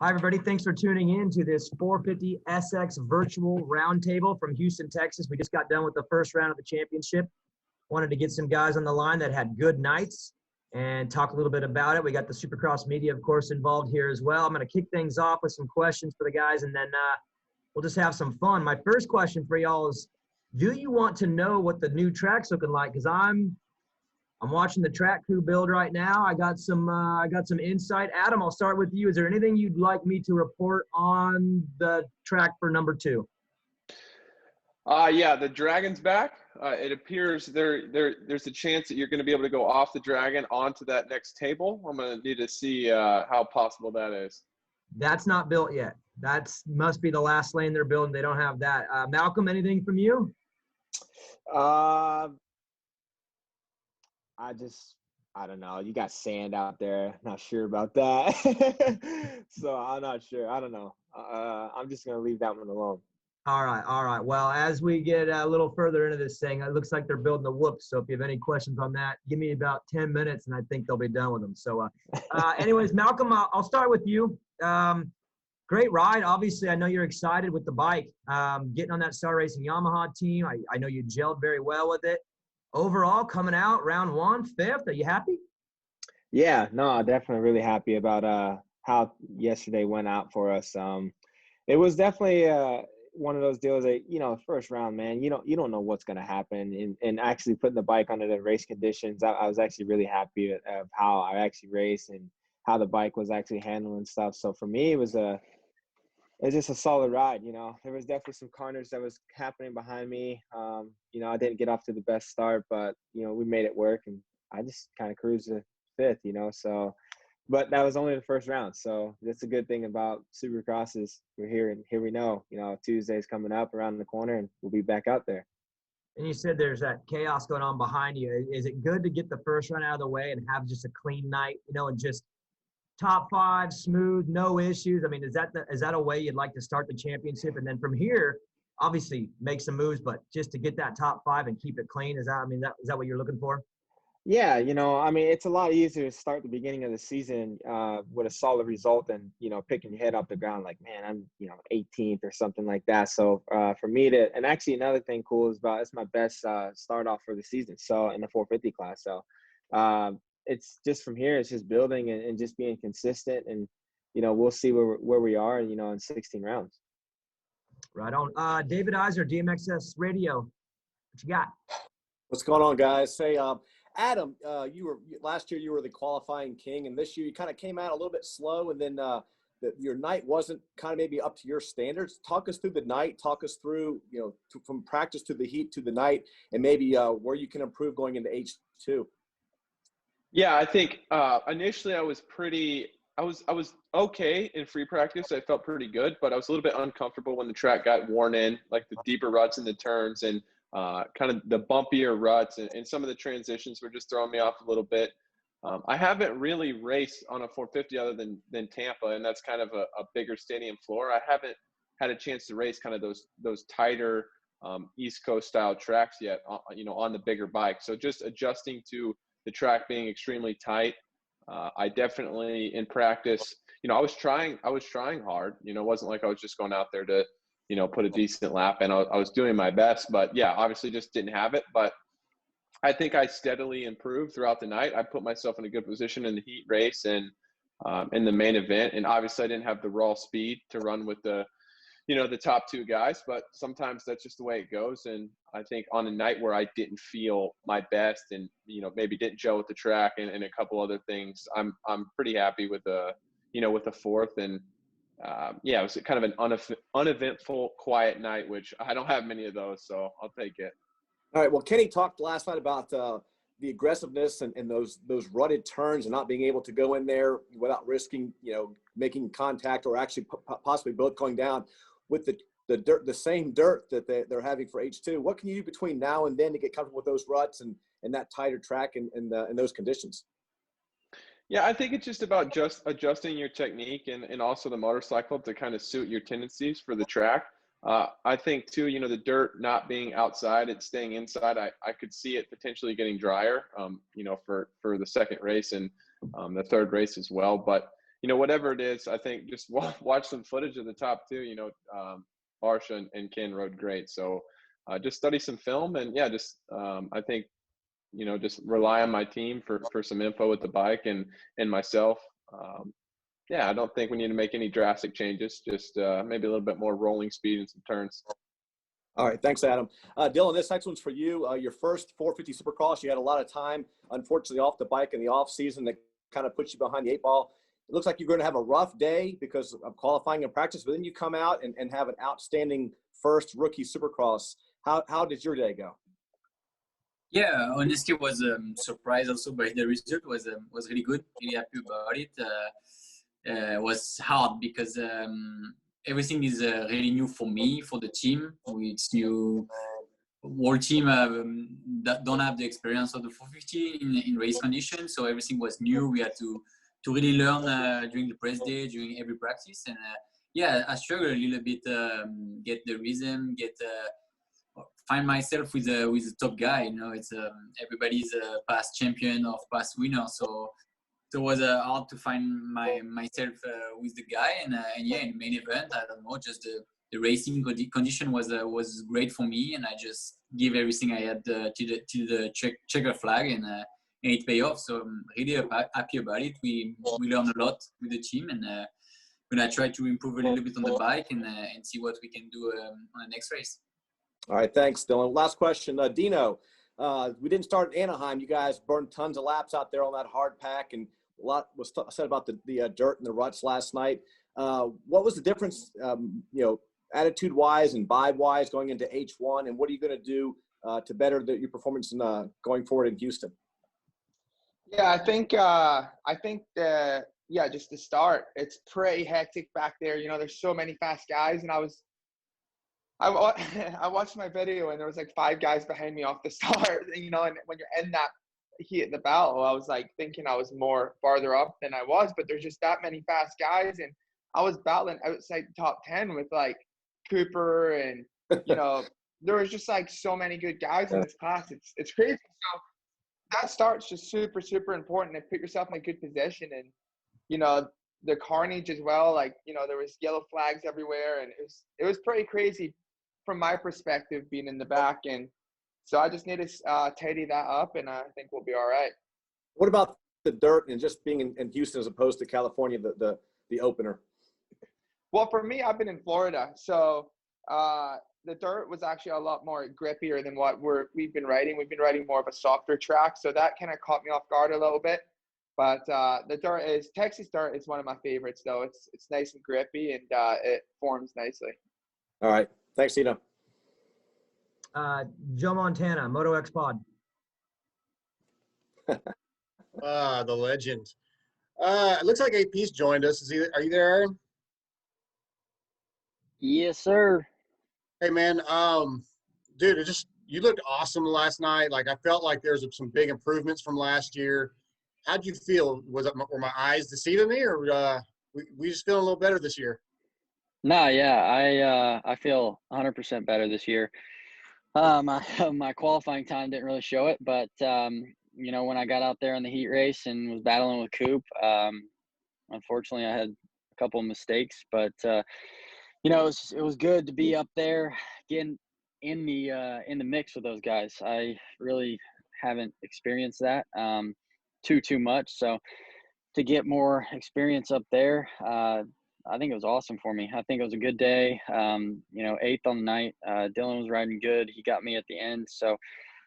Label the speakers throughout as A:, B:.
A: Hi, everybody. Thanks for tuning in to this 450 SX virtual roundtable from Houston, Texas. We just got done with the first round of the championship. Wanted to get some guys on the line that had good nights and talk a little bit about it. We got the Supercross media, of course, involved here as well. I'm going to kick things off with some questions for the guys, and then we'll just have some fun. My first question for y'all is, do you want to know what the new track's looking like? Because I'm watching the track crew build right now. I got some insight. Adam, I'll start with you. Is there anything you'd like me to report on the track for number 2?
B: Yeah, the Dragon's back. It appears there's a chance that you're going to be able to go off the Dragon onto that next table. I'm going to need to see how possible that is.
A: That's not built yet. Must be the last lane they're building. They don't have that. Malcolm, anything from you?
C: I don't know. You got sand out there. Not sure about that. So I'm not sure. I don't know. I'm just going to leave that one alone.
A: All right. Well, as we get a little further into this thing, it looks like they're building the whoops. So if you have any questions on that, give me about 10 minutes and I think they'll be done with them. So anyways, Malcolm, I'll start with you. Great ride. Obviously, I know you're excited with the bike. Getting on that Star Racing Yamaha team, I know you gelled very well with it. Overall, coming out round 1, 5th, are you happy?
C: Yeah, no, definitely really happy about how yesterday went out for us. It was definitely one of those deals that, first round, man, you don't know what's going to happen. And actually putting the bike under the race conditions, I was actually really happy of how I actually raced and how the bike was actually handling stuff. So for me, it was just a solid ride. There was definitely some carnage that was happening behind me. I didn't get off to the best start, but, we made it work, and I just kind of cruised to 5th, so, but that was only the first round. So that's a good thing about Supercross is we're here, and here we know, Tuesday's coming up around the corner, and we'll be back out there.
A: And you said there's that chaos going on behind you. Is it good to get the first run out of the way and have just a clean night, and just top 5, smooth, no issues? I mean, is that a way you'd like to start the championship? And then from here, obviously make some moves, but just to get that top 5 and keep it clean, is that what you're looking for?
C: Yeah, it's a lot easier to start the beginning of the season with a solid result than, picking your head off the ground like, man, I'm, 18th or something like that. So for me and actually another thing cool is it's my best start off for the season. So in the 450 class. So it's just from here, it's just building and just being consistent, and, we'll see where we are, in 16 rounds.
A: Right on. David Iser, DMXS Radio. What you got?
D: What's going on, guys? Say, Adam, last year you were the qualifying king, and this year you kind of came out a little bit slow, and then your night wasn't kind of maybe up to your standards. Talk us through the night. Talk us through, from practice to the heat to the night, and maybe where you can improve going into H2.
B: Yeah, I think initially I was okay in free practice. I felt pretty good, but I was a little bit uncomfortable when the track got worn in, like the deeper ruts in the turns and kind of the bumpier ruts, and some of the transitions were just throwing me off a little bit. I haven't really raced on a 450 other than Tampa, and that's kind of a bigger stadium floor. I haven't had a chance to race kind of those tighter East Coast style tracks yet, on the bigger bike. So just adjusting to the track being extremely tight. I definitely in practice, I was trying hard. It wasn't like I was just going out there to, put a decent lap, and I was doing my best. But yeah, obviously just didn't have it. But I think I steadily improved throughout the night. I put myself in a good position in the heat race and in the main event. And obviously I didn't have the raw speed to run with the top 2 guys, but sometimes that's just the way it goes. And I think on a night where I didn't feel my best and, maybe didn't gel with the track and a couple other things, I'm pretty happy with the 4th. And it was kind of an uneventful, quiet night, which I don't have many of those, so I'll take it.
D: All right. Well, Kenny talked last night about the aggressiveness and those rutted turns and not being able to go in there without risking, making contact or actually possibly both going down with the same dirt that they're having for H2. What can you do between now and then to get comfortable with those ruts and that tighter track and those conditions?
B: Yeah, I think it's just about just adjusting your technique and also the motorcycle to kind of suit your tendencies for the track. I think too, the dirt not being outside, it's staying inside. I could see it potentially getting drier, for the second race and the third race as well. But whatever it is, I think just watch some footage of the top two. Barsha and Ken rode great. So just study some film and just I think, just rely on my team for some info with the bike and myself. I don't think we need to make any drastic changes. Just maybe a little bit more rolling speed and some turns.
D: All right, thanks, Adam. Dylan, this next one's for you. Your first 450 Supercross, you had a lot of time, unfortunately, off the bike in the off season that kind of puts you behind the 8-ball. It looks like you're going to have a rough day because of qualifying and practice, but then you come out and have an outstanding first rookie Supercross. How did your day go?
E: Yeah, honestly, was surprised also by the result. Was really good. Really happy about it. It was hard because everything is really new for me, for the team. It's new. Whole team that don't have the experience of the 450 in race conditions, so everything was new. We had to really learn during the press day, during every practice, and I struggled a little bit, get the rhythm, find myself with a top guy. It's everybody's a past champion or past winner, so it was hard to find myself with the guy. And in the main event, I don't know, just the racing condition was great for me, and I just give everything I had to the checker flag, and it paid off. So I'm really happy about it. We learned a lot with the team, and we're gonna try to improve a little bit on the bike and see what we can do on the next race.
D: All right, thanks, Dylan. Last question, Dino. We didn't start in Anaheim. You guys burned tons of laps out there on that hard pack, and a lot was said about the dirt and the ruts last night. What was the difference, attitude-wise and vibe-wise going into H1, and what are you going to do to better your performance going forward in Houston?
F: Yeah, I think just to start, it's pretty hectic back there. There's so many fast guys, and I watched my video, and there was like 5 guys behind me off the start, and when you're in that heat in the battle, I was like thinking I was more farther up than I was, but there's just that many fast guys, and I was battling outside the top 10 with like Cooper, and there was just like so many good guys in this class. It's crazy. So that start's just super, super important, and put yourself in a good position. And the carnage as well, like there was yellow flags everywhere, and it was pretty crazy from my perspective being in the back. And so I just need to tidy that up, and I think we'll be all right.
D: What about the dirt and just being in Houston as opposed to California, the opener?
F: Well, for me, I've been in Florida, so the dirt was actually a lot more grippier than what we've been riding. We've been riding more of a softer track, so that kind of caught me off guard a little bit. But Texas dirt is one of my favorites, though. It's nice and grippy, and it forms nicely.
D: All right, thanks, Tino.
A: Joe Montana, Moto X Pod.
G: The legend. It looks like AP's joined us. Are you there, Aaron?
H: Yes, sir.
G: Hey, man. Dude, you looked awesome last night. Like, I felt like there's some big improvements from last year. How'd you feel? Were my eyes deceiving me, or we just feeling a little better this year?
H: No, yeah, I feel 100% better this year. My qualifying time didn't really show it, but when I got out there in the heat race and was battling with Coop, unfortunately I had a couple of mistakes, but it was good to be up there, getting in the mix with those guys. I really haven't experienced that too much, so to get more experience up there, I think it was awesome for me. I think it was a good day. 8th on the night. Dylan was riding good. He got me at the end. So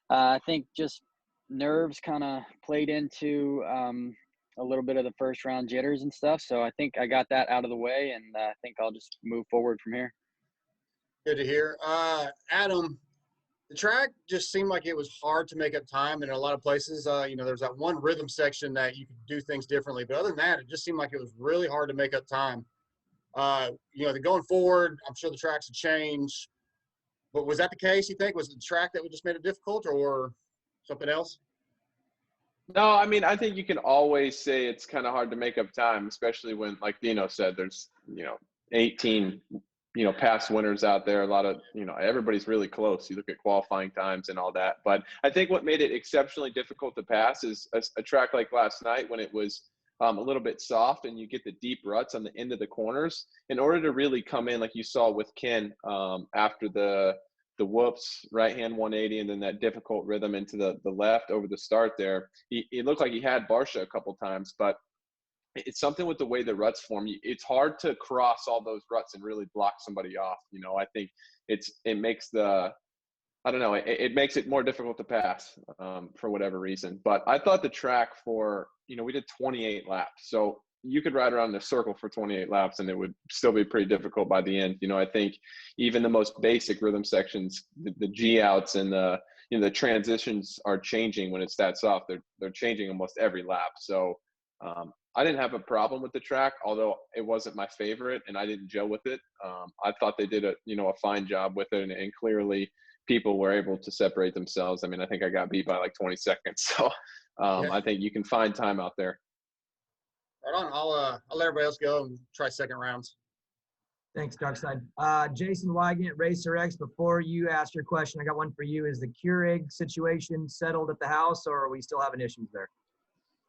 H: I think just nerves kind of played into a little bit of the first round jitters and stuff. So I think I got that out of the way, and I think I'll just move forward from here.
G: Good to hear. Adam, the track just seemed like it was hard to make up time in a lot of places. There's that one rhythm section that you could do things differently. But other than that, it just seemed like it was really hard to make up time. Going forward, I'm sure the tracks have changed. But was that the case, you think? Was it the track that just made it difficult, or something else?
B: No, I mean, I think you can always say it's kind of hard to make up time, especially when, like Dino said, there's, 18, past winners out there. A lot of, everybody's really close. You look at qualifying times and all that. But I think what made it exceptionally difficult to pass is a track like last night when it was a little bit soft, and you get the deep ruts on the end of the corners. In order to really come in, like you saw with Ken after the whoops, right hand 180, and then that difficult rhythm into the left over the start there, he looked like he had Barsha a couple times, but it's something with the way the ruts form. It's hard to cross all those ruts and really block somebody off. I think it makes it makes it more difficult to pass for whatever reason. But I thought the track we did 28 laps. So you could ride around in a circle for 28 laps and it would still be pretty difficult by the end. I think even the most basic rhythm sections, the G outs and the transitions are changing when it's that soft. They're changing almost every lap. So I didn't have a problem with the track, although it wasn't my favorite and I didn't gel with it. I thought they did a fine job with it, and clearly people were able to separate themselves. I mean, I think I got beat by like 20 seconds. So I think you can find time out there.
G: Right on. I'll let everybody else go and try second rounds.
A: Thanks, Darkside. Jason Wygant, Racer X, before you ask your question, I got one for you. Is the Keurig situation settled at the house, or are we still having issues there?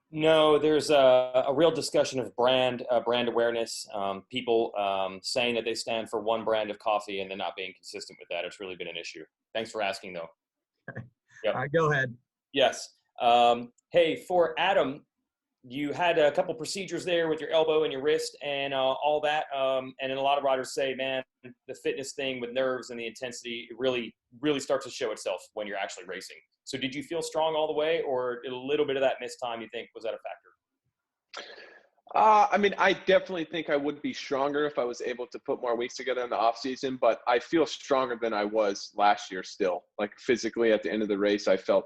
I: No, there's a real discussion of brand awareness. People saying that they stand for one brand of coffee and then not being consistent with that. It's really been an issue. Thanks for asking, though. Yep.
A: All right, go ahead.
I: Yes. Hey, for Adam, you had a couple procedures there with your elbow and your wrist and all that. And then a lot of riders say, man, the fitness thing with nerves and the intensity, it really, really starts to show itself when you're actually racing. So did you feel strong all the way, or a little bit of that missed time, you think, was that a factor?
B: I mean, I definitely think I would be stronger if I was able to put more weeks together in the off season, but I feel stronger than I was last year still. Like physically at the end of the race, I felt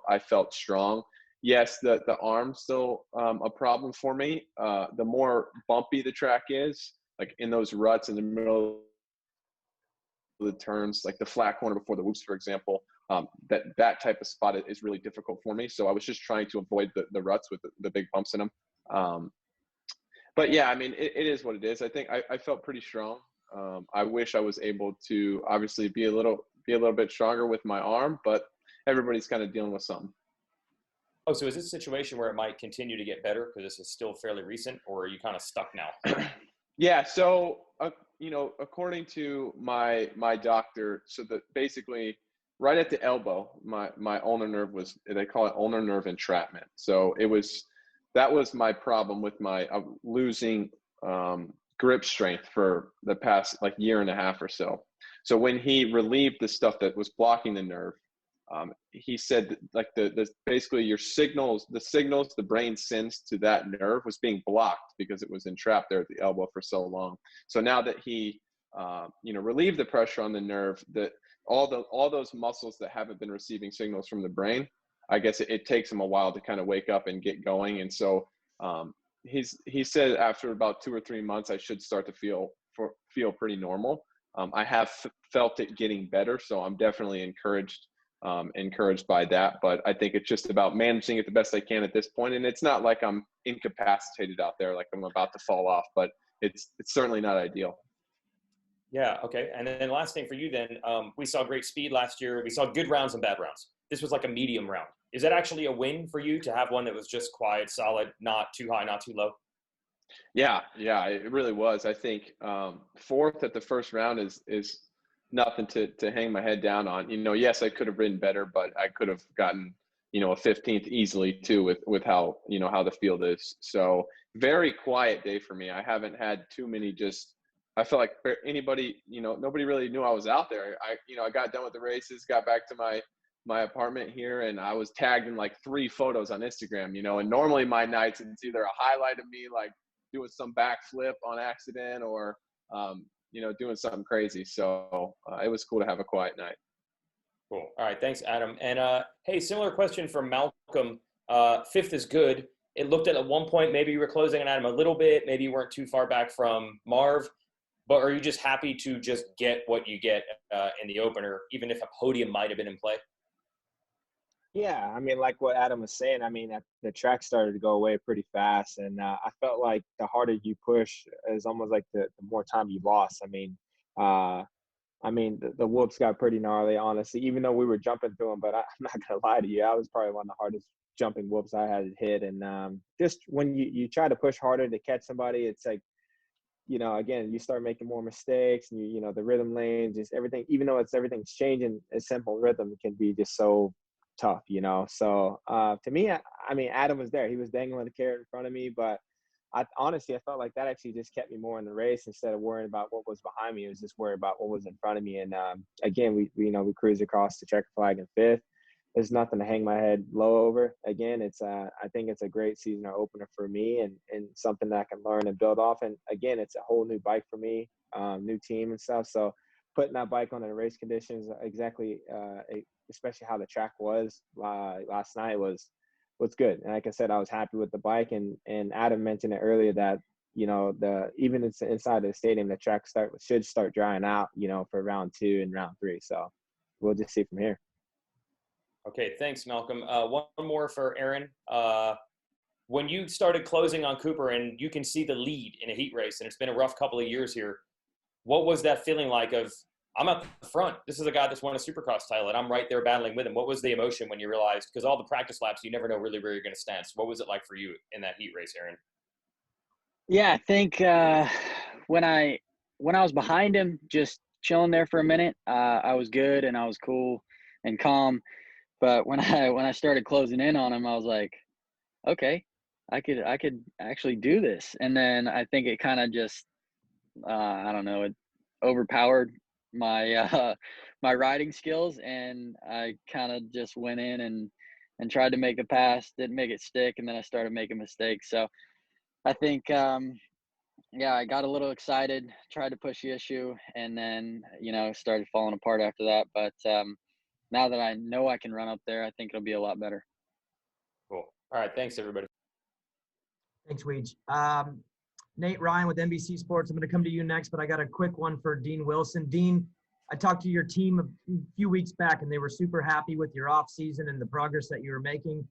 B: strong. Yes, the arm's still a problem for me. The more bumpy the track is, like in those ruts in the middle of the turns, like the flat corner before the whoops, for example, that type of spot is really difficult for me. So I was just trying to avoid the ruts with the big bumps in them. But yeah, I mean, it is what it is. I think I felt pretty strong. I wish I was able to obviously be a little bit stronger with my arm, but everybody's kind of dealing with something.
I: Oh, so is this a situation where it might continue to get better because this is still fairly recent, or are you kind of stuck now?
B: Yeah. So, according to my doctor, so that basically right at the elbow, my ulnar nerve they call it ulnar nerve entrapment. So that was my problem with my losing grip strength for the past like year and a half or so. So when he relieved the stuff that was blocking the nerve, he said that, like basically the signals the brain sends to that nerve was being blocked because it was entrapped there at the elbow for so long. So now that he relieved the pressure on the nerve, that all those muscles that haven't been receiving signals from the brain, I guess it takes them a while to kind of wake up and get going. And so he said after about 2 or 3 months, I should start to feel pretty normal. I have felt it getting better, so I'm definitely encouraged by that. But I think it's just about managing it the best I can at this point. And it's not like I'm incapacitated out there, like I'm about to fall off, but it's certainly not ideal.
I: Yeah. Okay. And then last thing for you then, we saw great speed last year. We saw good rounds and bad rounds. This was like a medium round. Is that actually a win for you to have one that was just quiet, solid, not too high, not too low?
B: Yeah, it really was. I think fourth at the first round is nothing to hang my head down on. Yes, I could have ridden better, but I could have gotten, a 15th easily too with how, how the field is. So very quiet day for me. I haven't had too many I felt like anybody, nobody really knew I was out there. I got done with the races, got back to my apartment here, and I was tagged in like 3 photos on Instagram, and normally my nights, it's either a highlight of me like doing some backflip on accident or, doing something crazy. So it was cool to have a quiet night.
I: Cool. All right. Thanks, Adam. And hey, similar question from Malcolm. Fifth is good. It looked at one point, maybe you were closing on Adam a little bit. Maybe you weren't too far back from Marv. But are you just happy to just get what you get in the opener, even if a podium might have been in play?
C: Yeah, I mean, like what Adam was saying, I mean, the track started to go away pretty fast. And I felt like the harder you push is almost like the more time you lost. The whoops got pretty gnarly, honestly, even though we were jumping through them. But I'm not going to lie to you, I was probably one of the hardest jumping whoops I had hit. And just when you try to push harder to catch somebody, it's like, again, you start making more mistakes, and the rhythm lanes, just everything, even though everything's changing, a simple rhythm can be just so tough, So to me, I mean, Adam was there. He was dangling the carrot in front of me, but honestly, I felt like that actually just kept me more in the race instead of worrying about what was behind me. It was just worried about what was in front of me. And again, we cruised across the checker flag in 5th. There's nothing to hang my head low over. Again, I think it's a great season opener for me and something that I can learn and build off. And again, it's a whole new bike for me, new team and stuff. So putting that bike on the race conditions, especially how the track was last night was good. And like I said, I was happy with the bike. And Adam mentioned it earlier that, even inside the stadium, the track should start drying out, for round 2 and round 3. So we'll just see from here.
I: Okay, thanks, Malcolm. One more for Aaron. When you started closing on Cooper and you can see the lead in a heat race, and it's been a rough couple of years here, what was that feeling like of, I'm at the front, this is a guy that's won a Supercross title, and I'm right there battling with him? What was the emotion when you realized, because all the practice laps, you never know really where you're going to stand. So what was it like for you in that heat race, Aaron?
H: Yeah, I think when I was behind him, just chilling there for a minute, I was good and I was cool and calm. But when I started closing in on him, I was like, okay, I could actually do this. And then I think it kind of just, I don't know, it overpowered my my riding skills, and I kind of just went in and tried to make a pass, didn't make it stick, and then I started making mistakes. So I think, I got a little excited, tried to push the issue, and then started falling apart after that. But now that I know I can run up there, I think it'll be a lot better.
I: Cool. All right. Thanks, everybody.
A: Thanks, Weege. Nate Ryan with NBC Sports. I'm going to come to you next, but I got a quick one for Dean Wilson. Dean, I talked to your team a few weeks back, and they were super happy with your off-season and the progress that you were making.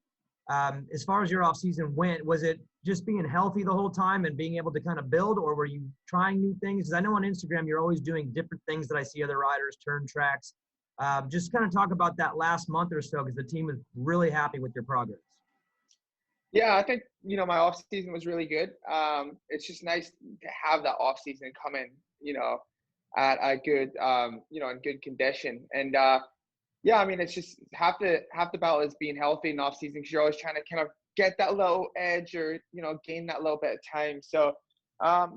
A: As far as your off-season went, was it just being healthy the whole time and being able to kind of build, or were you trying new things? Because I know on Instagram you're always doing different things that I see other riders, turn tracks. Just kind of talk about that last month or so, because the team was really happy with your progress.
F: Yeah, I think, my off season was really good. It's just nice to have that off season come in, at a good, in good condition. And I mean, it's just half the battle is being healthy in off season, because you're always trying to kind of get that little edge or, gain that little bit of time. So, I've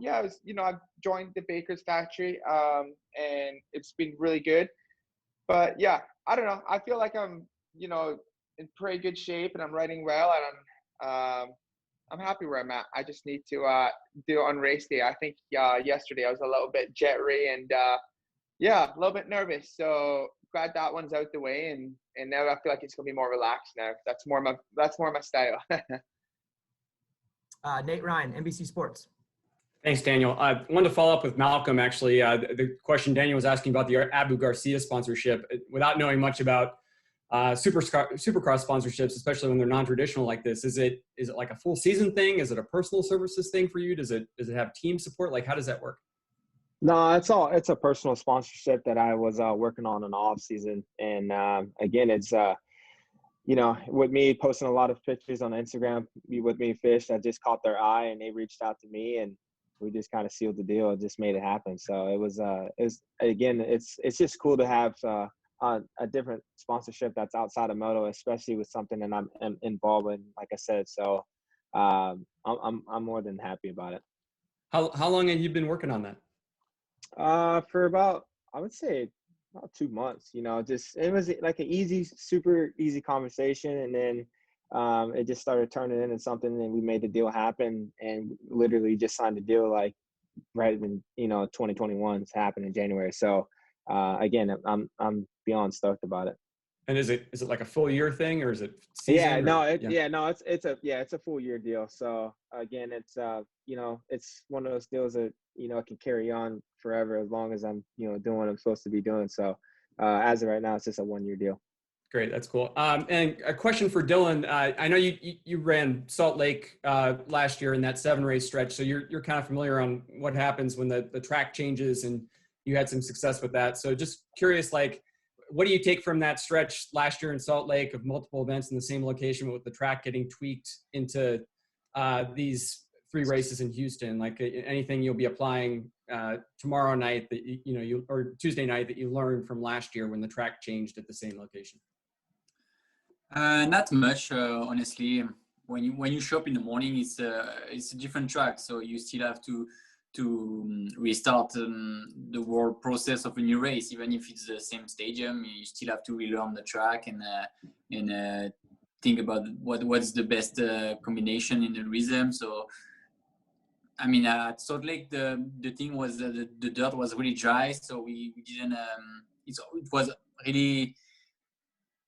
F: joined the Baker's factory, and it's been really good. But yeah, I don't know. I feel like I'm, in pretty good shape and I'm riding well, and I'm happy where I'm at. I just need to do it on race day. I think yesterday I was a little bit jittery and a little bit nervous. So glad that one's out the way, and now I feel like it's gonna be more relaxed now. That's more my style.
A: Nate Ryan, NBC Sports.
J: Thanks, Daniel. I wanted to follow up with Malcolm, actually. The question Daniel was asking about the Abu Garcia sponsorship. Without knowing much about Supercross sponsorships, especially when they're non-traditional like this, is it like a full season thing? Is it a personal services thing for you? Does it have team support? Like, how does that work?
C: No, it's a personal sponsorship that I was working on in the off season. And again, it's with me posting a lot of pictures on Instagram with me fish, I just caught their eye and they reached out to me, and we just kind of sealed the deal and just made it happen. So it's just cool to have a different sponsorship that's outside of moto, especially with something that I'm involved in, like I said. So I'm more than happy about it.
J: How long have you been working on that?
C: For about, I would say about 2 months. It was like an super easy conversation, and then it just started turning into something, and we made the deal happen, and literally just signed the deal like right when 2021's happened in January. So again, I'm beyond stoked about it.
J: And is it like a full year thing, or is it season? It's a full year deal. So again, it's it's one of those deals that it can carry on forever as long as I'm doing what I'm supposed to be doing. So as of right now, it's just a 1 year deal. Great, that's cool. And a question for Dylan. I know you ran Salt Lake last year in that 7-race stretch, so you're kind of familiar on what happens when the track changes, and you had some success with that. So just curious, like, what do you take from that stretch last year in Salt Lake of multiple events in the same location, with the track getting tweaked into these 3 races in Houston? Like anything you'll be applying tomorrow night that or Tuesday night that you learned from last year when the track changed at the same location?
E: Not much, honestly. When you show up in the morning, it's a different track, so you still have to restart the whole process of a new race. Even if it's the same stadium, you still have to relearn the track and think about what's the best combination in the rhythm. So, I mean, at Salt Lake, the thing was that the dirt was really dry, so we didn't. It was really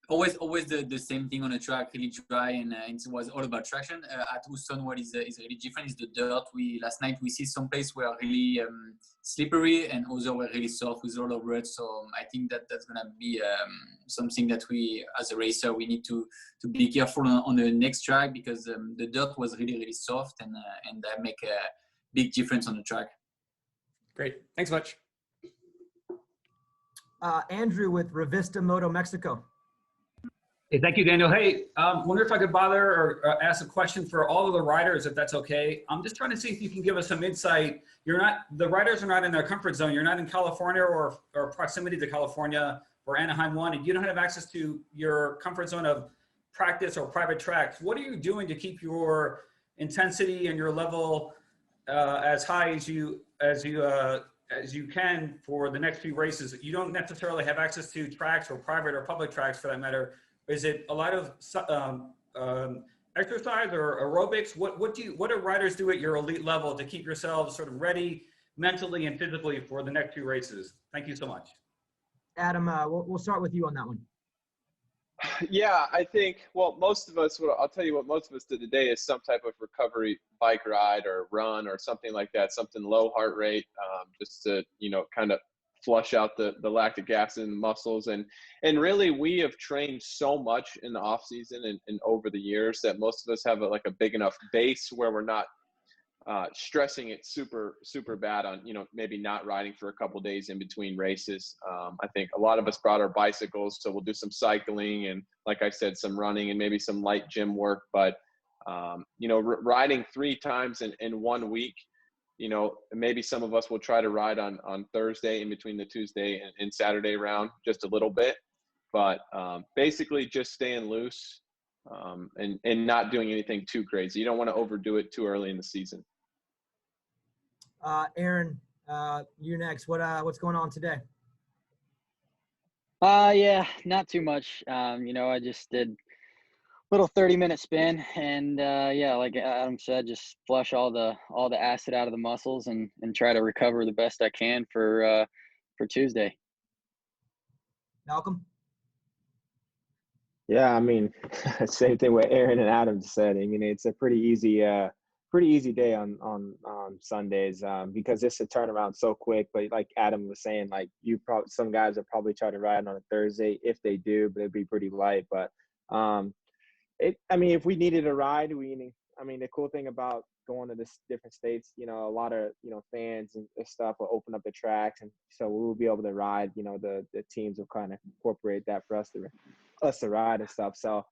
E: always the same thing on the track, really dry, and it was all about traction. At Houston, what is really different is the dirt. Last night we see some places were really slippery, and others were really soft with all the ruts. So I think that's gonna be something that we, as a racer, we need to be careful on the next track, because the dirt was really soft, and that make a big difference on the track.
J: Great, thanks much.
A: Andrew with Revista Moto Mexico.
K: Hey, thank you, Daniel. Hey, wonder if I could bother or ask a question for all of the riders, if that's okay. I'm just trying to see if you can give us some insight. The riders are not in their comfort zone. You're not in California or proximity to California or Anaheim 1, and you don't have access to your comfort zone of practice or private tracks. What are you doing to keep your intensity and your level as high as you can for the next few races? You don't necessarily have access to tracks or private or public tracks, for that matter. Is it a lot of exercise or aerobics? What do riders do at your elite level to keep yourselves sort of ready mentally and physically for the next few races? Thank you so much.
A: Adam, we'll start with you on that one.
B: Yeah, I think, well, most of us, I'll tell you what most of us did today is some type of recovery bike ride or run or something like that, something low heart rate, just to, kind of flush out the lactic acid in the muscles. And really, we have trained so much in the off season and over the years that most of us have a big enough base where we're not stressing it super bad on, maybe not riding for a couple days in between races. I think a lot of us brought our bicycles, so we'll do some cycling and, like I said, some running and maybe some light gym work. But, riding 3 times in 1 week, maybe some of us will try to ride on Thursday in between the Tuesday and Saturday round just a little bit, but basically just staying loose and not doing anything too crazy. You don't want to overdo it too early in the season.
A: Aaron, you next. What's going on today?
H: Yeah, not too much. I just did little 30-minute spin, and like Adam said, just flush all the acid out of the muscles and try to recover the best I can for Tuesday.
A: Malcolm?
C: Yeah, I mean, same thing what Aaron and Adam said. I mean, it's a pretty easy day on Sundays because it's a turnaround so quick. But like Adam was saying, like some guys will probably try to ride on a Thursday if they do, but it'd be pretty light. But if we needed a ride, the cool thing about going to this different states, a lot of, fans and stuff will open up the tracks. And so we'll be able to ride, the teams will kind of incorporate that for us to ride and stuff. So,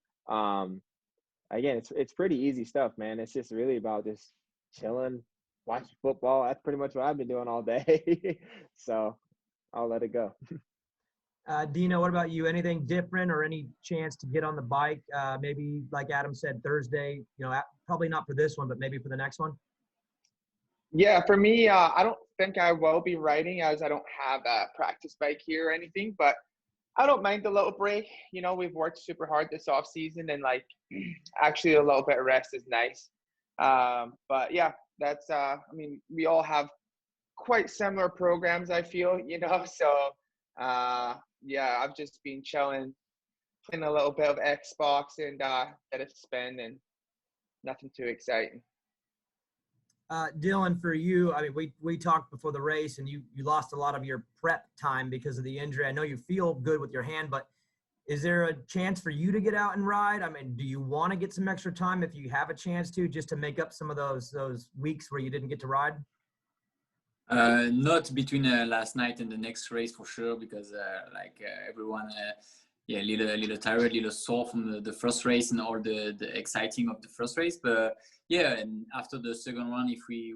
C: again, it's pretty easy stuff, man. It's just really about just chilling, watching football. That's pretty much what I've been doing all day. So I'll let it go.
A: Dino, what about you? Anything different or any chance to get on the bike? Maybe like Adam said, Thursday, probably not for this one, but maybe for the next one.
F: Yeah, for me, I don't think I will be riding as I don't have a practice bike here or anything, but I don't mind the little break. We've worked super hard this off season, and actually a little bit of rest is nice. But yeah, that's, we all have quite similar programs, I feel, so yeah, I've just been chilling, playing a little bit of Xbox and get a spin, and nothing too exciting.
A: Dylan, for you, we talked before the race, and you lost a lot of your prep time because of the injury. I know you feel good with your hand, but is there a chance for you to get out and ride? Do you want to get some extra time if you have a chance to, just to make up some of those weeks where you didn't get to ride?
E: Not between last night and the next race for sure, because everyone, little tired, little sore from the first race and all the exciting of the first race. But yeah, and after the second one, if we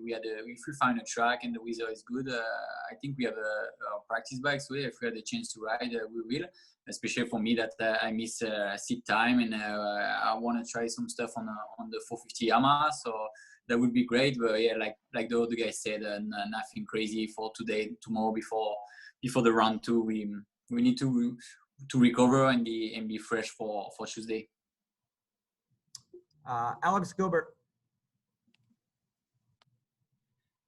E: find a track and the weather is good, I think we have a practice bike. So yeah, if we had a chance to ride, we will. Especially for me that I miss seat time, and I want to try some stuff on the 450 Yamaha. So that would be great. But yeah, like the other guy said, nothing crazy for today, tomorrow before the round 2. We need to recover and be fresh for Tuesday.
A: Alex Gilbert.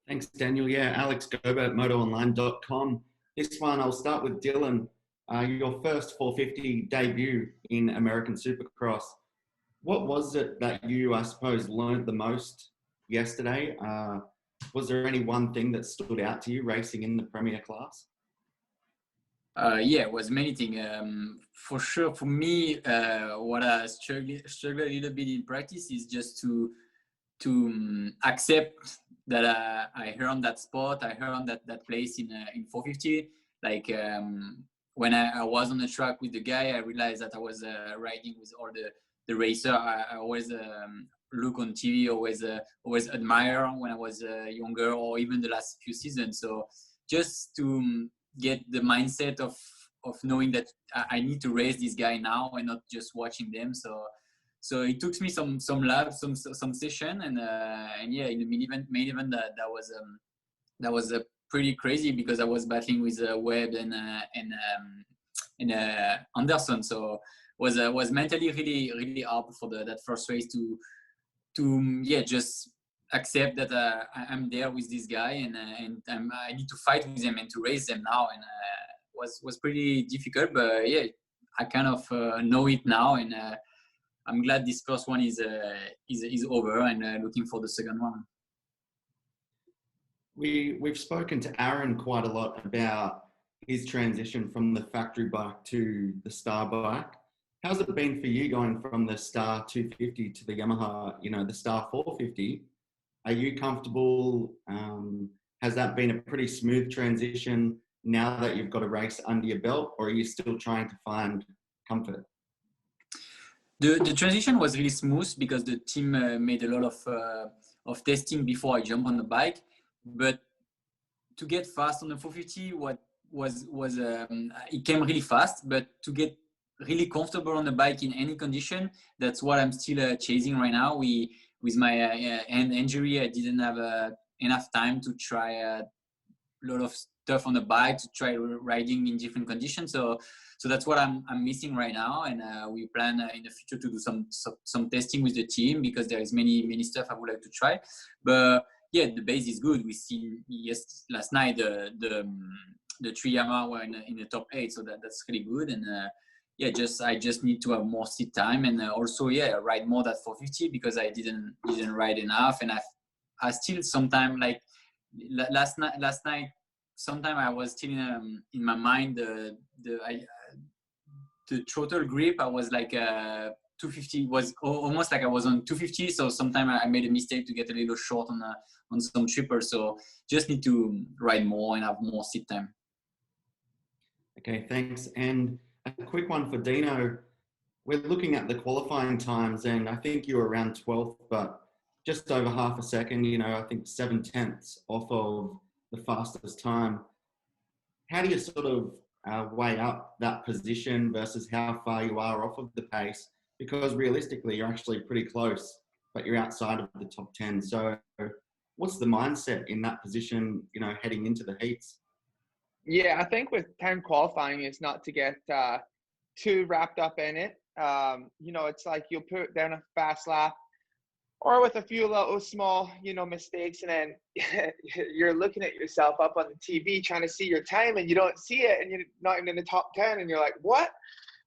L: Thanks, Daniel. Yeah, Alex Gilbert, MotoOnline.com. This one, I'll start with Dylan. Your first 450 debut in American Supercross. What was it that you, I suppose, learned the most yesterday? Was there any one thing that stood out to you racing in the Premier class?
E: Yeah, it was many things. For sure, for me, what I struggled a little bit in practice is just to accept that I earned that spot, I earned that place in 450. Like when I was on the track with the guy, I realized that I was riding with all the racer. I always look on TV, always admire when I was younger, or even the last few seasons. So just to get the mindset of knowing that I need to race this guy now and not just watching them. So it took me some laps, some session, and yeah, in the main event that was pretty crazy because I was battling with Webb and Anderson. So was mentally really hard for that first race to just accept that I'm there with this guy and I need to fight with him and to race them now, and was pretty difficult. But yeah, I kind of know it now, and I'm glad this first one is over, and looking for the second one.
L: We've spoken to Aaron quite a lot about his transition from the factory bike to the Star bike. How's it been for you going from the Star 250 to the Yamaha, the Star 450? Are you comfortable? Has that been a pretty smooth transition now that you've got a race under your belt, or are you still trying to find comfort?
E: The transition was really smooth because the team made a lot of testing before I jump on the bike. But to get fast on the 450, it came really fast. But to get really comfortable on the bike in any condition, that's what I'm still chasing right now. With my hand injury, I didn't have enough time to try a lot of stuff on the bike, to try riding in different conditions. So that's what I'm missing right now, and we plan in the future to do some testing with the team because there is many stuff I would like to try. But yeah, the base is good. We see last night the 3 Yamaha were in the top 8, so that's really good. And yeah, I just need to have more seat time, and also ride more that 450 because I didn't ride enough, and I still sometimes like last night. Sometimes I was still in my mind the throttle grip. I was like 250 was almost like I was on 250. So sometimes I made a mistake to get a little short on some trippers. So just need to ride more and have more seat time.
L: Okay, thanks. And a quick one for Dino. We're looking at the qualifying times, and I think you were around 12th, but just over half a second. I think 7/10 off of the fastest time. How do you sort of weigh up that position versus how far you are off of the pace? Because realistically, you're actually pretty close, but you're outside of the top 10. So what's the mindset in that position, heading into the heats?
F: Yeah, I think with 10 qualifying is not to get too wrapped up in it. It's like you'll put down a fast lap or with a few little small, mistakes, and then you're looking at yourself up on the TV trying to see your time, and you don't see it, and you're not even in the top 10, and you're like, what?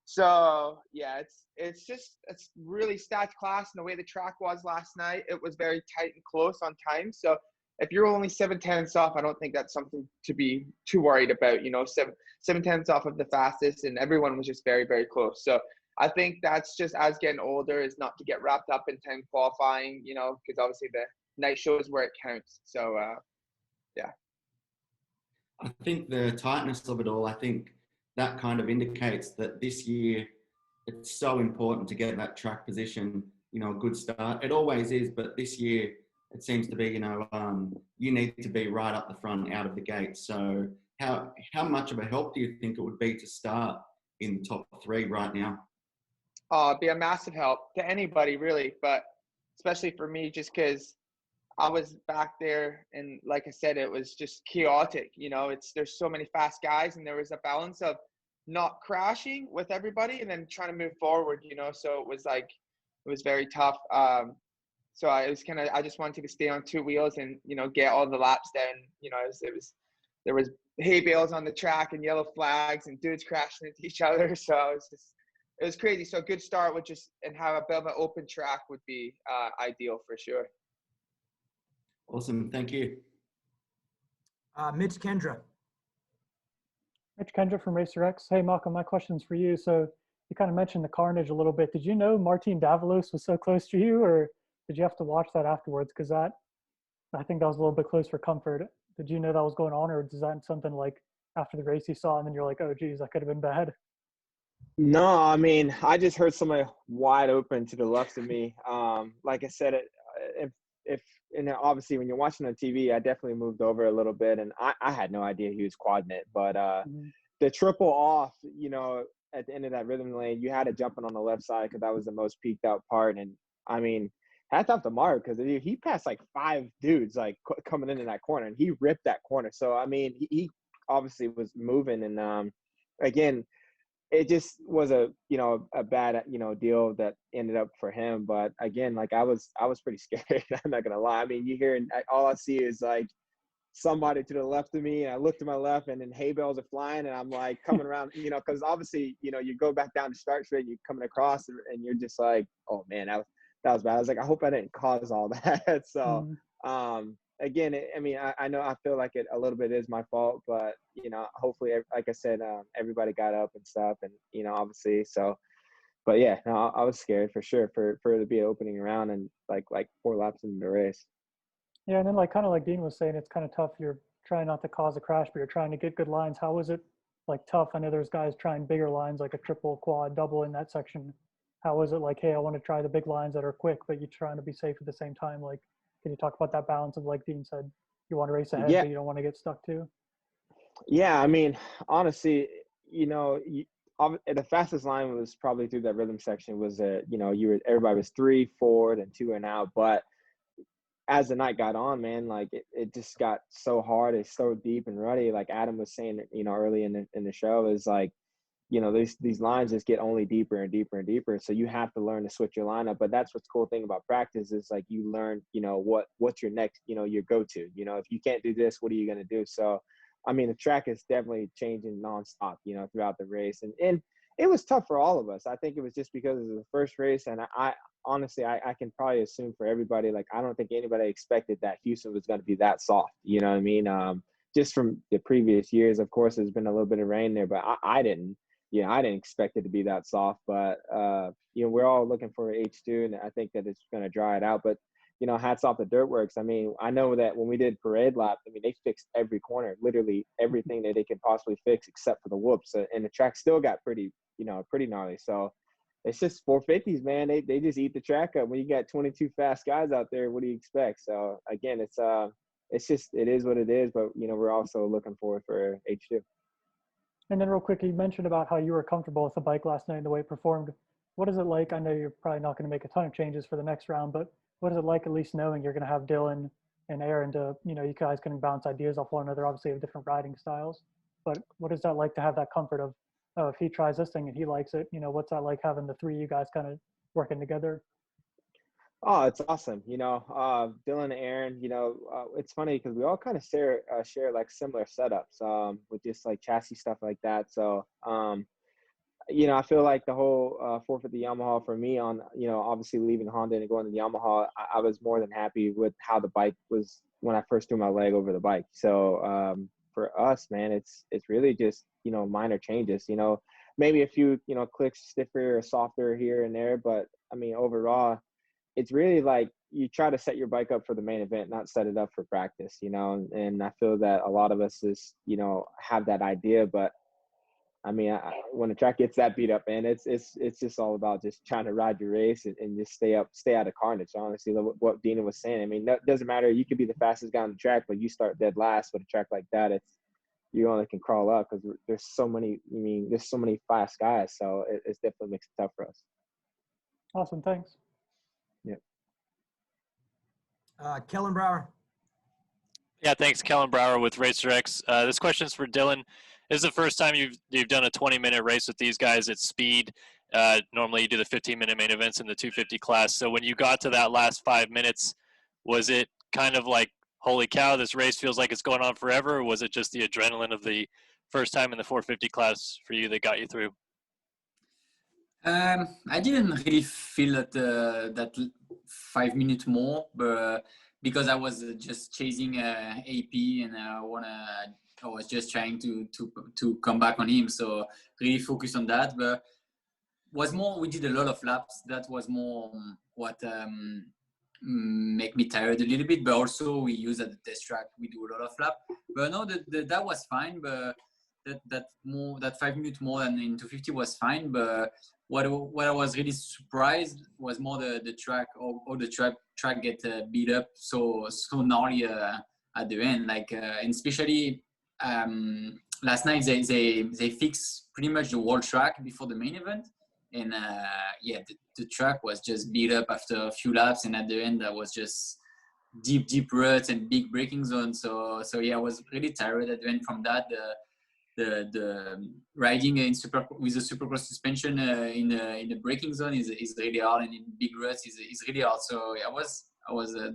F: So yeah, it's really stats class, and the way the track was last night, it was very tight and close on time. So if you're only 7/10 off, I don't think that's something to be too worried about. 7/10 off of the fastest, and everyone was just very, very close. So I think that's just as getting older is not to get wrapped up in 10 qualifying, because obviously the night show is where it counts. So, yeah.
L: I think the tightness of it all, I think that kind of indicates that this year it's so important to get that track position, you know, a good start. It always is, but this year it seems to be, you know, you need to be right up the front out of the gate. So how much of a help do you think it would be to start in the top 3 right now?
F: It'd be a massive help to anybody really, but especially for me, just because I was back there and like I said, it was just chaotic. You know, there's so many fast guys, and there was a balance of not crashing with everybody and then trying to move forward, you know. So it was very tough. So I just wanted to stay on 2 wheels and, you know, get all the laps done. You know, there was hay bales on the track and yellow flags and dudes crashing into each other. So it was crazy. So a good start would and have a bit of an open track would be ideal for sure.
L: Awesome. Thank you.
A: Mitch Kendra.
M: Mitch Kendra from Racer X. Hey, Malcolm, my question's for you. So you kind of mentioned the carnage a little bit. Did you know Martin Davalos was so close to you, or did you have to watch that afterwards? Because I think that was a little bit close for comfort. Did you know that was going on, or is that something like after the race you saw and then you're like, oh, geez, that could have been bad?
C: No, I mean, I just heard somebody wide open to the left of me. Like I said, and obviously when you're watching on TV, I definitely moved over a little bit, and I had no idea he was quadding it. But the triple off, you know, at the end of that rhythm lane, you had to jump in on the left side because that was the most peaked out part. And I mean, hats off to Mark because he passed like 5 dudes like coming into that corner, and he ripped that corner. So I mean, he obviously was moving, and again, it just was a bad deal that ended up for him. But again, like I was pretty scared. I'm not gonna lie. I mean, you hear, and all I see is like somebody to the left of me, and I look to my left, and then hay bales are flying, and I'm like coming around, you know, because obviously, you know, you go back down to start straight, you're coming across, and you're just like, oh man, that was bad. I was like, I hope I didn't cause all that. So again, I mean, I know I feel like it a little bit is my fault, but you know, hopefully, like I said, everybody got up and stuff, and you know, obviously, so. But yeah, no, I was scared for sure for it to be an opening round and like 4 laps into the race.
M: Yeah, and then like kind of like Dean was saying, it's kind of tough. You're trying not to cause a crash, but you're trying to get good lines. How was it like tough? I know there's guys trying bigger lines like a triple, quad, double in that section. How was it like, hey, I want to try the big lines that are quick, but you're trying to be safe at the same time? Like, can you talk about that balance of, like Dean said, you want to race ahead, but you don't want to get stuck too?
C: Yeah, I mean, honestly, you know, the fastest line was probably through that rhythm section was you know, everybody was 3, 4, and 2 and out. But as the night got on, man, like it just got so hard. It's so deep and ruddy. Like Adam was saying, you know, early in the show, is like, you know, these lines just get only deeper and deeper and deeper. So you have to learn to switch your lineup. But that's what's cool thing about practice is like you learn, you know, what's your next, you know, your go-to. You know, if you can't do this, what are you going to do? So, I mean, the track is definitely changing nonstop, you know, throughout the race. And it was tough for all of us. I think it was just because it was the first race. And I honestly, I can probably assume for everybody, like, I don't think anybody expected that Houston was going to be that soft. You know what I mean? Just from the previous years, of course, there's been a little bit of rain there, but I didn't expect it to be that soft. But, you know, we're all looking for H2, and I think that it's going to dry it out. But, you know, hats off to Dirtworks. I mean, I know that when we did parade lap, I mean, they fixed every corner, literally everything that they could possibly fix except for the whoops. And the track still got pretty gnarly. So it's just 450s, man. They just eat the track up. When you got 22 fast guys out there, what do you expect? So again, it is what it is. But, you know, we're also looking forward for H2.
M: And then real quick, you mentioned about how you were comfortable with the bike last night and the way it performed. What is it like? I know you're probably not going to make a ton of changes for the next round, but what is it like at least knowing you're going to have Dylan and Aaron to, you know, you guys can bounce ideas off one another, obviously have different riding styles, but what is that like to have that comfort of, oh, if he tries this thing and he likes it, you know, what's that like having the 3 of you guys kind of working together?
C: Oh, it's awesome. You know, Dylan and Aaron, you know, it's funny because we all kind of share like similar setups with just like chassis stuff like that. So, you know, I feel like the whole 450 Yamaha for me on, you know, obviously leaving Honda and going to the Yamaha, I was more than happy with how the bike was when I first threw my leg over the bike. So for us, man, it's really just, you know, minor changes, you know, maybe a few, you know, clicks stiffer or softer here and there. But I mean, overall, it's really like you try to set your bike up for the main event, not set it up for practice, you know, and I feel that a lot of us is, you know, have that idea, but I mean, when the track gets that beat up, man, it's just all about just trying to ride your race and just stay out of carnage. Honestly, what Dina was saying. I mean, that doesn't matter. You could be the fastest guy on the track, but you start dead last with a track like that. You only can crawl up because there's so many. I mean, there's so many fast guys, so it definitely makes it tough for us.
M: Awesome, thanks.
C: Yeah.
A: Kellen Brower.
N: Yeah, thanks, Kellen Brower with RacerX. This question's for Dylan. This is the first time you've done a 20-minute race with these guys at speed. Normally you do the 15-minute main events in the 250 class. So when you got to that last 5 minutes, was it kind of like, holy cow, this race feels like it's going on forever, or was it just the adrenaline of the first time in the 450 class for you that got you through?
E: I didn't really feel that 5 minutes more, but because I was just chasing AP and I was just trying to come back on him, so really focus on that. But was more, we did a lot of laps. That was more what make me tired a little bit. But also we use at the test track, we do a lot of lap. But no, that was fine. But that 5 minutes more than in 250 was fine. But what I was really surprised was more the track, or the track get beat up so gnarly at the end, like and especially last night they fixed pretty much the whole track before the main event, and the track was just beat up after a few laps, and at the end that was just deep ruts and big braking zones. So yeah, I was really tired at the end from that. The riding with the supercross suspension in the braking zone is really hard, and in big ruts is really hard. So yeah,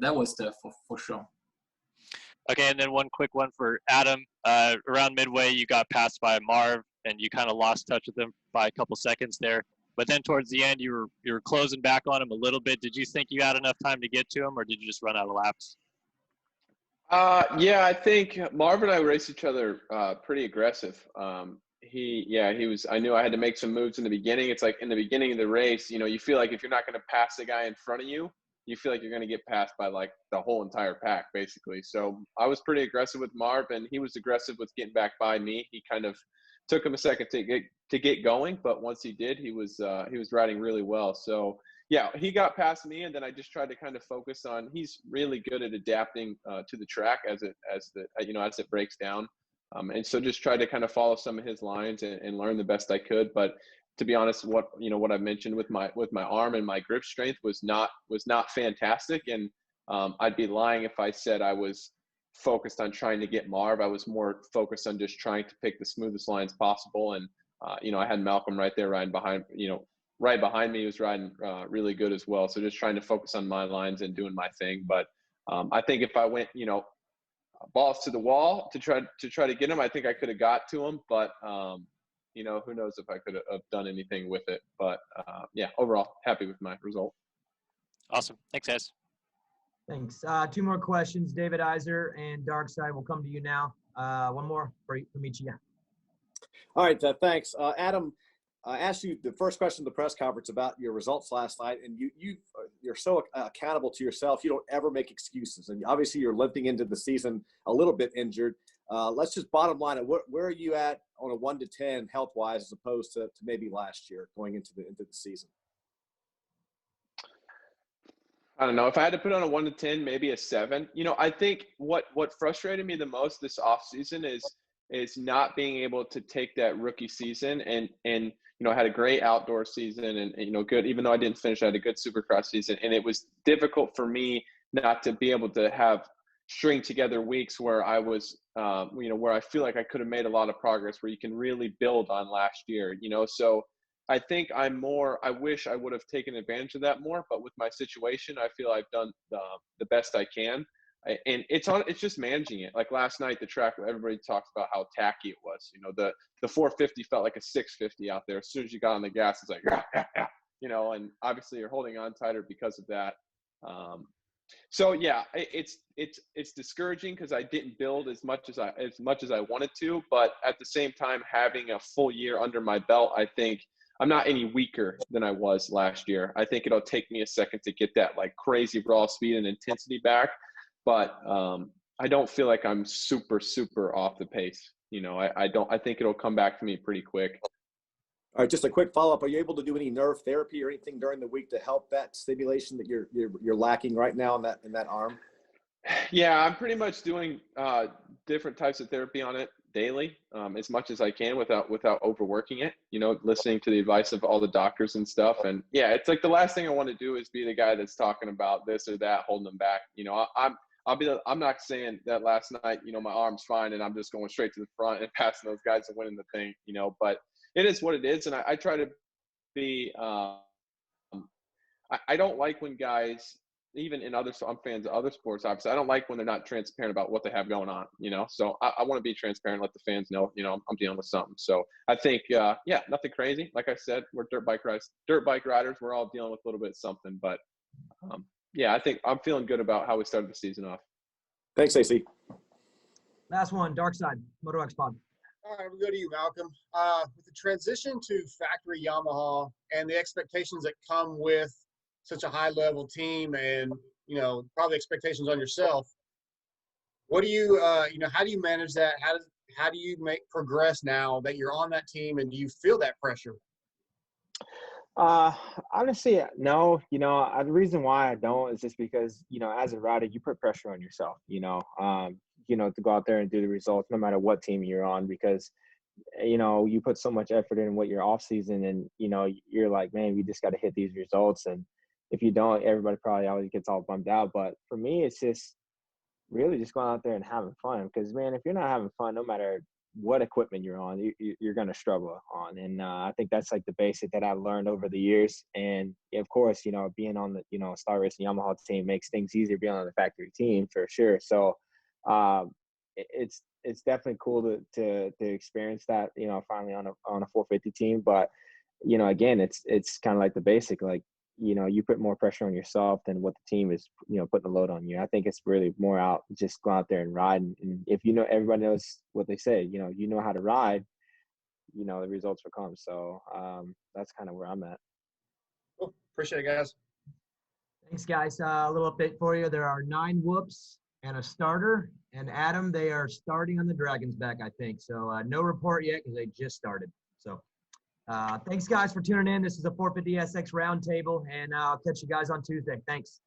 E: that was tough for sure.
N: Okay, and then one quick one for Adam. Around midway, you got passed by Marv, and you kind of lost touch with him by a couple seconds there. But then towards the end, you were closing back on him a little bit. Did you think you had enough time to get to him, or did you just run out of laps?
B: Yeah, I think Marv and I raced each other pretty aggressive. He was. I knew I had to make some moves in the beginning. It's like in the beginning of the race, you know, you feel like if you're not going to pass the guy in front of you, you feel like you're going to get passed by like the whole entire pack, basically. So I was pretty aggressive with Marv, and he was aggressive with getting back by me. He kind of took him a second to get going, but once he did, he was riding really well. So yeah, he got past me, and then I just tried to kind of focus on. He's really good at adapting to the track as it breaks down, and so just tried to kind of follow some of his lines and learn the best I could. But to be honest, what I mentioned with my arm and my grip strength was not fantastic, and I'd be lying if I said I was focused on trying to get Marv. I was more focused on just trying to pick the smoothest lines possible, and I had Malcolm right there riding behind. Right behind me, he was riding really good as well. So just trying to focus on my lines and doing my thing. But I think if I went, balls to the wall to try to get him, I think I could have got to him. But who knows if I could have done anything with it. But yeah, overall, happy with my result.
N: Awesome. Thanks, guys.
A: Thanks. Two more questions. David Iser and Darkside will come to you now. One more from each of you.
D: All right. Thanks. Adam, I asked you the first question at the press conference about your results last night, and you're so accountable to yourself. You don't ever make excuses, and obviously you're limping into the season a little bit injured. Let's just bottom line it. Where are you at on a 1 to 10 health wise, as opposed to maybe last year going into the season?
B: I don't know. If I had to put on a 1 to 10, maybe a 7. I think what frustrated me the most this offseason is not being able to take that rookie season and I had a great outdoor season and good, even though I didn't finish, I had a good Supercross season, and it was difficult for me not to be able to string together weeks where I was, where I feel like I could have made a lot of progress, where you can really build on last year, so I think I wish I would have taken advantage of that more, but with my situation, I feel I've done the best I can. And it's just managing it. Like last night, the track, everybody talks about how tacky it was. The 450 felt like a 650 out there. As soon as you got on the gas, it's like, yeah. And obviously you're holding on tighter because of that. So yeah, it's discouraging because I didn't build as much as I wanted to, but at the same time, having a full year under my belt, I think I'm not any weaker than I was last year. I think it'll take me a second to get that like crazy raw speed and intensity back, but I don't feel like I'm super off the pace. You know, I think it'll come back to me pretty quick.
D: All right, just a quick follow-up. Are you able to do any nerve therapy or anything during the week to help that stimulation that you're lacking right now in that arm?
B: Yeah, I'm pretty much doing different types of therapy on it daily, as much as I can without overworking it. You know, listening to the advice of all the doctors and stuff. And yeah, it's like the last thing I want to do is be the guy that's talking about this or that, holding them back. You know, I'm not saying that last night, you know, my arm's fine and I'm just going straight to the front and passing those guys and winning the thing, you know, but it is what it is. And I try to be, I don't like when guys, even in other, I'm fans of other sports, obviously, I don't like when they're not transparent about what they have going on, you know? So I want to be transparent, let the fans know, you know, I'm dealing with something. So I think, yeah, nothing crazy. Like I said, we're dirt bike riders. We're all dealing with a little bit of something, but yeah, I think I'm feeling good about how we started the season off.
D: Thanks, AC.
A: Last one, Dark Side, MotoX Pod.
G: All right, we'll go to you, Malcolm. With the transition to factory Yamaha and the expectations that come with such a high-level team and, you know, probably expectations on yourself, what do you, you know, how do you manage that? How do you progress now that you're on that team, and do you feel that pressure?
C: Honestly, no. You know, the reason why I don't is just because, you know, as a rider, you put pressure on yourself, you know, to go out there and do the results no matter what team you're on, because, you know, you put so much effort in what your off season, and, you know, you're like, man, we just got to hit these results. And if you don't, everybody probably always gets all bummed out. But for me, it's just really just going out there and having fun, because, man, if you're not having fun, no matter what equipment you're on, you're going to struggle on. And I think that's like the basic that I learned over the years. And of course, you know, being on the, you know, Star Racing Yamaha team makes things easier being on the factory team for sure. So it's definitely cool to experience that, you know, finally on a 450 team. But, you know, again, it's kind of like the basic, like, you know, you put more pressure on yourself than what the team is, you know, putting the load on you. I think it's really more out, just go out there and ride. And if you know, everybody knows what they say, you know how to ride, you know, the results will come. So that's kind of where I'm at.
G: Cool. Appreciate it, guys.
A: Thanks, guys. A little update for you. There are 9 whoops and a starter. And Adam, they are starting on the Dragon's back, I think. So no report yet because they just started. So thanks, guys, for tuning in. This is a 450SX Roundtable, and I'll catch you guys on Tuesday. Thanks.